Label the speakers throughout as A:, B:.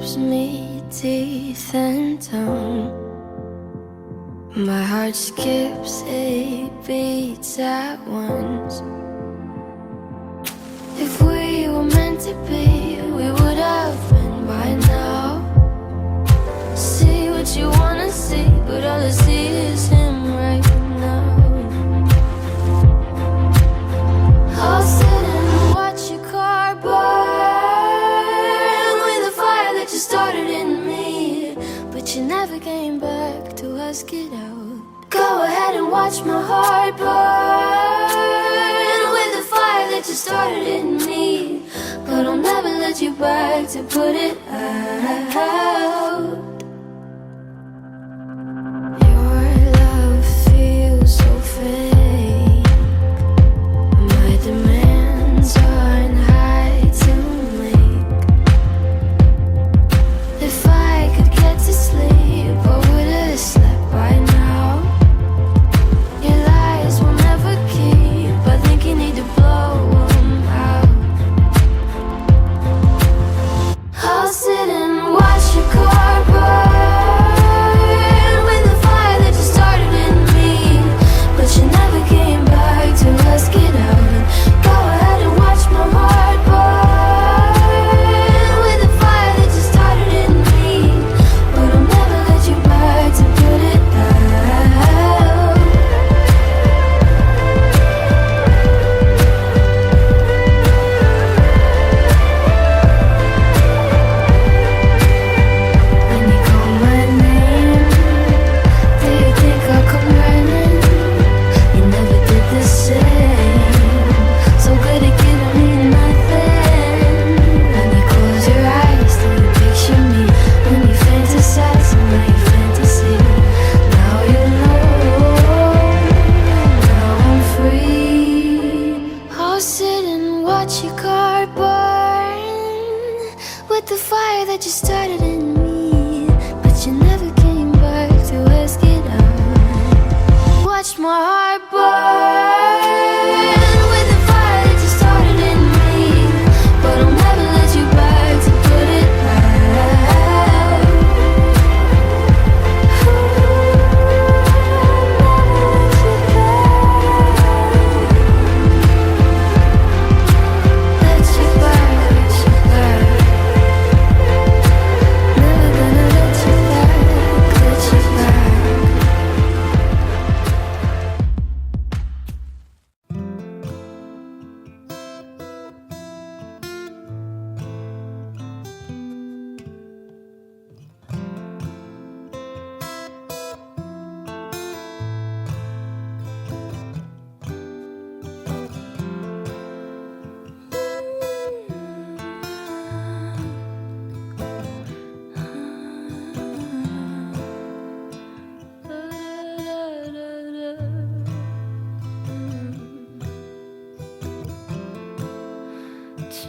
A: gives me teeth and tongue. My heart skips 8 beats at once. If we were meant to be, we would have been by now. See what you wanna see, but all I see is him right now. I'll sit and watch your car burn with the fire that you started in me, but you never came back to ask it out. Go ahead and watch my heart burn with the fire that you started in me, but I'll never let you back to put it out. Your love feels so fake. My demands aren't high to make. If I could get to sleep, I would have slept by now. Your lies will never keep. I think you need to blow them out. I'll sit and watch your car burn with the fire that you started in me, but you never came back to ask it out. Go ahead and watch my heart burn with the fire that you started in me, but I'll never let you back to put it out. When you call my name, do you think I'll come running? You never did the same. So good at giving me nothing. When you close your eyes, do you picture me? When you fantasize in my fantasy, now you know. Now I'm free. I'll sit and watch your car burn with the fire that you started in me, but you never came back to ask it out. Watch my heart burn with the fire that you started in me, but I'll never let you back to put it out. Let you back, let you back. Never gonna let you back, let you back.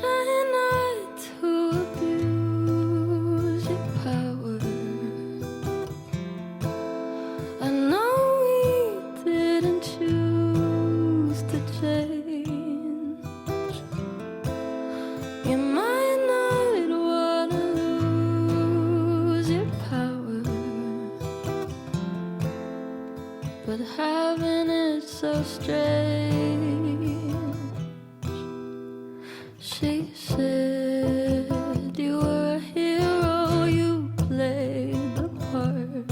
A: Try not to abuse your power. I know we didn't choose to change. You might not wanna lose your power, but having it so strange. She said you were a hero, you played the part,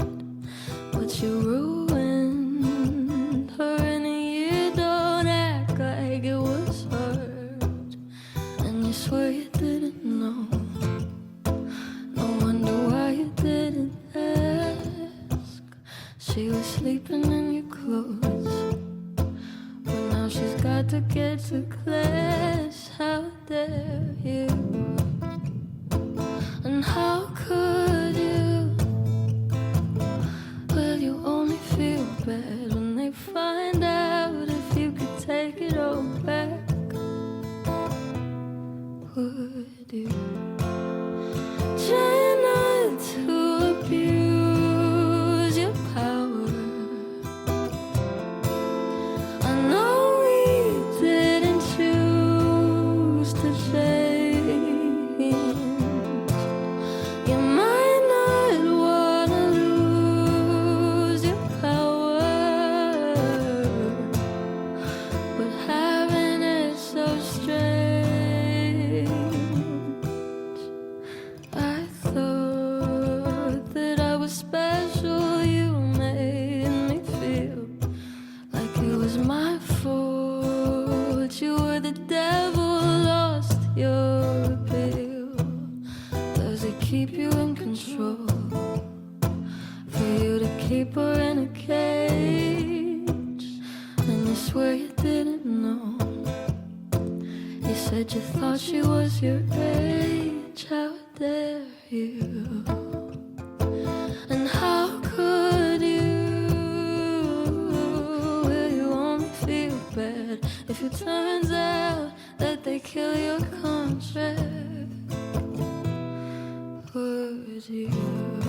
A: but you ruined her in a year. Don't act like it was hard, and you swear you didn't know. No wonder why you didn't ask. She was sleeping in your clothes, but now she's got to get to class. How dare you? And how could you? Well, you only feel bad when they find out. If you could take it all back, would you? Try not to abuse your power. I know we didn't choose to change. keep you in control, for you to keep her in a cage. And you swear you didn't know. You said you thought she was your age. How dare you? And how could you? Will you only feel bad if it turns out that they kill your contract? Would you?